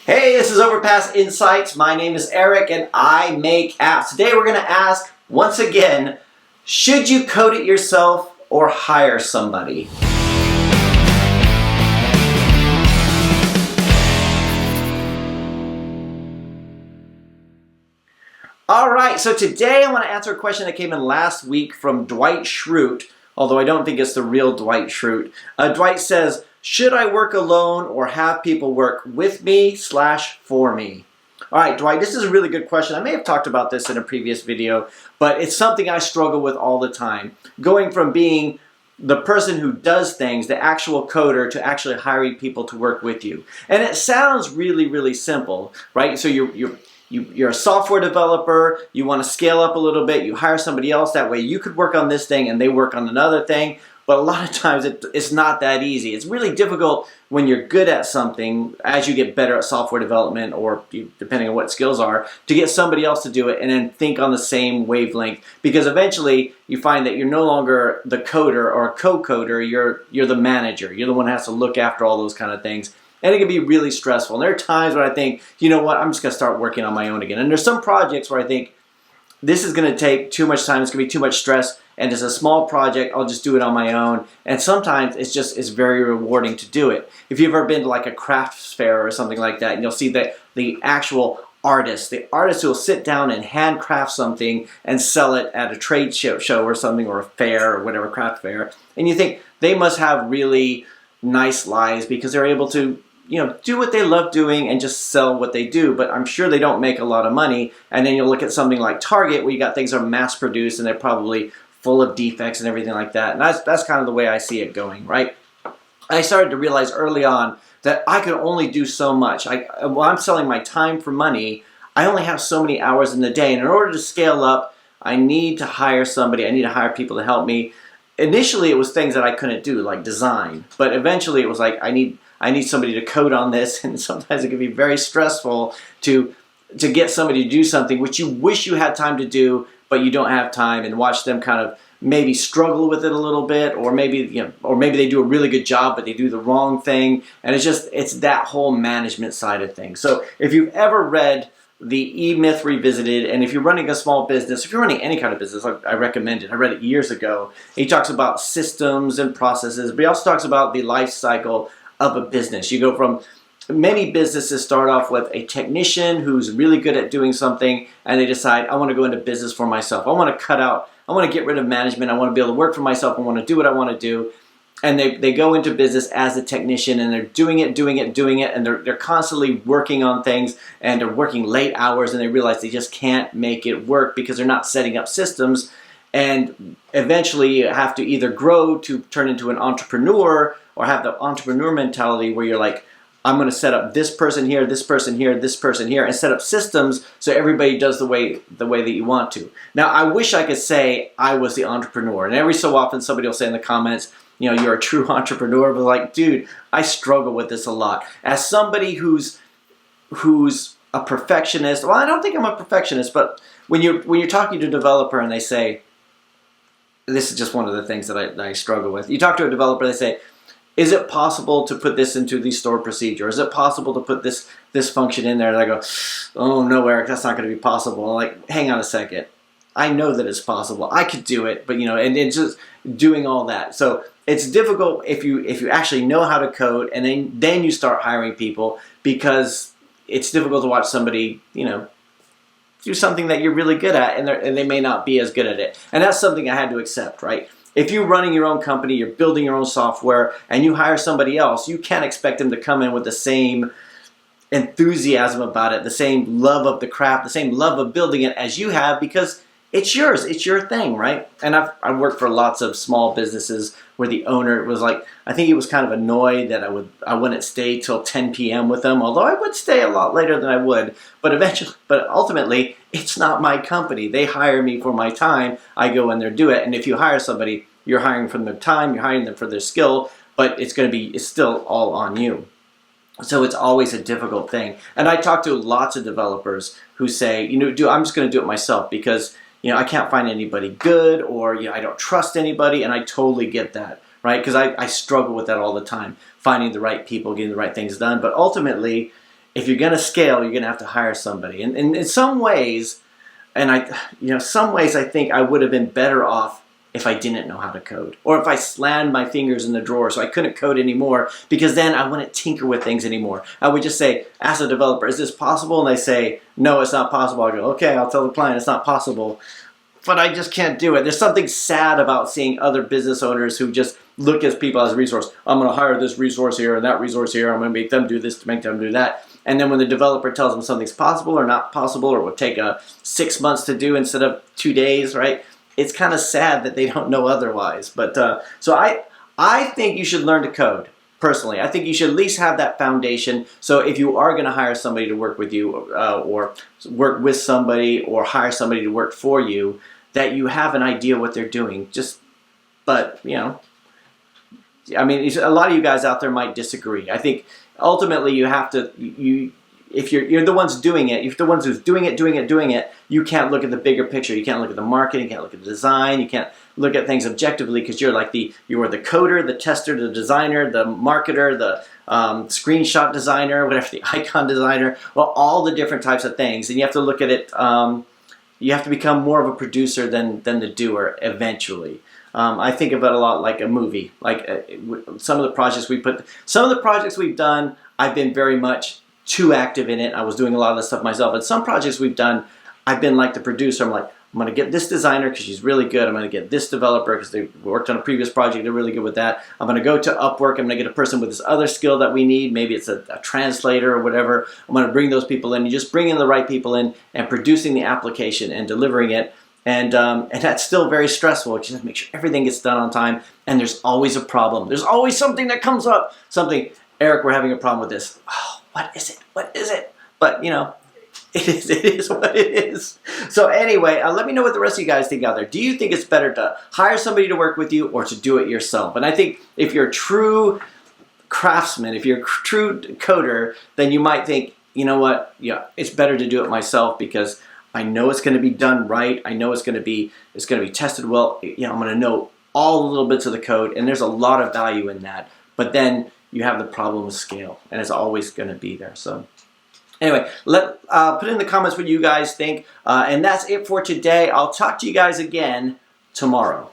Hey, this is Overpass Insights. My name is Eric and I make apps. Today we're going to ask, once again, should you code it yourself or hire somebody? Alright, so today I want to answer a question that came in last week from Dwight Schrute, although I don't think it's the real Dwight Schrute. Dwight says, should I work alone or have people work with me / for me? Alright, Dwight, this is a really good question. I may have talked about this in a previous video, but it's something I struggle with all the time. Going from being the person who does things, the actual coder, to actually hiring people to work with you. And it sounds really, really simple, right? So you're a software developer, you want to scale up a little bit, you hire somebody else, that way you could work on this thing and they work on another thing. But a lot of times it's not that easy. It's really difficult when you're good at something, as you get better at software development, or depending on what skills are, to get somebody else to do it and then think on the same wavelength. Because eventually you find that you're no longer the coder or a co-coder, you're the manager. You're the one who has to look after all those kind of things. And it can be really stressful. And there are times where I think, you know what, I'm just going to start working on my own again. And there's some projects where I think, this is going to take too much time, it's going to be too much stress, and it's a small project, I'll just do it on my own. And sometimes it's very rewarding to do it. If you've ever been to like a crafts fair or something like that, and you'll see that the actual artist who will sit down and handcraft something and sell it at a trade show or something, or a fair or whatever, craft fair, and you think they must have really nice lives because they're able to do what they love doing and just sell what they do, but I'm sure they don't make a lot of money. And then you'll look at something like Target, where you got things that are mass produced and they're probably full of defects and everything like that. And that's kind of the way I see it going, right? I started to realize early on that I could only do so much. While I'm selling my time for money, I only have so many hours in the day. And in order to scale up, I need to hire somebody. I need to hire people to help me. Initially, it was things that I couldn't do, like design. But eventually, it was like, I need somebody to code on this, and sometimes it can be very stressful to get somebody to do something which you wish you had time to do, but you don't have time, and watch them kind of maybe struggle with it a little bit, or maybe they do a really good job, but they do the wrong thing, and it's that whole management side of things. So if you've ever read the E-Myth Revisited, and if you're running a small business, if you're running any kind of business, I recommend it. I read it years ago. He talks about systems and processes, but he also talks about the life cycle of a business. You go from, many businesses start off with a technician who's really good at doing something, and they decide, I want to go into business for myself. I want to get rid of management. I want to be able to work for myself. I want to do what I want to do. And they go into business as a technician, and they're doing it, and they're constantly working on things, and they're working late hours, and they realize they just can't make it work because they're not setting up systems. And eventually you have to either grow to turn into an entrepreneur, or have the entrepreneur mentality where you're like, I'm going to set up this person here, this person here, this person here, and set up systems so everybody does the way that you want to. Now, I wish I could say I was the entrepreneur, and every so often somebody will say in the comments, you're a true entrepreneur, but like, dude, I struggle with this a lot. As somebody who's a perfectionist, well, I don't think I'm a perfectionist, but when you're talking to a developer and they say, this is just one of the things that I struggle with. You talk to a developer, they say, is it possible to put this into the stored procedure? Is it possible to put this function in there? And I go, oh no, Eric, that's not going to be possible. I'm like, hang on a second. I know that it's possible. I could do it, but and it's just doing all that. So it's difficult if you actually know how to code, and then you start hiring people, because it's difficult to watch somebody, do something that you're really good at, and they may not be as good at it. And that's something I had to accept, right? If you're running your own company, you're building your own software, and you hire somebody else, you can't expect them to come in with the same enthusiasm about it, the same love of the craft, the same love of building it as you have, because it's yours, it's your thing, right? And I've worked for lots of small businesses where the owner was like, I think he was kind of annoyed that I wouldn't stay till 10 p.m. with them, although I would stay a lot later than I would. But ultimately, it's not my company. They hire me for my time. I go in there, do it. And if you hire somebody, you're hiring from their time, you're hiring them for their skill, but it's still all on you. So it's always a difficult thing. And I talk to lots of developers who say, I'm just going to do it myself because I can't find anybody good, or I don't trust anybody, and I totally get that, right? Because I struggle with that all the time, finding the right people, getting the right things done. But ultimately, if you're going to scale, you're going to have to hire somebody. And in some ways, some ways I think I would have been better off if I didn't know how to code, or if I slammed my fingers in the drawer so I couldn't code anymore, because then I wouldn't tinker with things anymore. I would just say, ask a developer, is this possible? And they say, no, it's not possible. I go, okay, I'll tell the client it's not possible, but I just can't do it. There's something sad about seeing other business owners who just look at people as a resource. I'm going to hire this resource here and that resource here. I'm going to make them do this to make them do that. And then when the developer tells them something's possible or not possible, or will take 6 months to do instead of 2 days, right? It's kind of sad that they don't know otherwise. But so I think you should learn to code. Personally, I think you should at least have that foundation. So if you are going to hire somebody to work with you, or work with somebody, or hire somebody to work for you, that you have an idea what they're doing. But I mean, a lot of you guys out there might disagree. I think ultimately you have to, if you're the ones doing it, if you're the ones who's doing it, you can't look at the bigger picture. You can't look at the marketing, you can't look at the design, you can't look at things objectively, because you are the coder, the tester, the designer, the marketer, the screenshot designer, whatever, the icon designer, well, all the different types of things. And you have to look at it, you have to become more of a producer than the doer eventually. I think of it a lot like a movie. Like some of the projects we've done, I've been very much too active in it. I was doing a lot of this stuff myself. And some projects we've done, I've been like the producer. I'm like, I'm going to get this designer because she's really good. I'm going to get this developer because they worked on a previous project. They're really good with that. I'm going to go to Upwork. I'm going to get a person with this other skill that we need. Maybe it's a translator or whatever. I'm going to bring those people in. You just bring in the right people in and producing the application and delivering it. And that's still very stressful. You just have to make sure everything gets done on time. And there's always a problem. There's always something that comes up. Eric, we're having a problem with this. Oh, what is it? What is it? But, it is what it is. So anyway, let me know what the rest of you guys think out there. Do you think it's better to hire somebody to work with you or to do it yourself? And I think if you're a true craftsman, if you're a true coder, then you might think, you know what? Yeah, it's better to do it myself because I know it's going to be done right. I know it's going to be tested well. I'm going to know all the little bits of the code, and there's a lot of value in that. But then you have the problem of scale, and it's always going to be there. So anyway, put in the comments what you guys think, and that's it for today. I'll talk to you guys again tomorrow.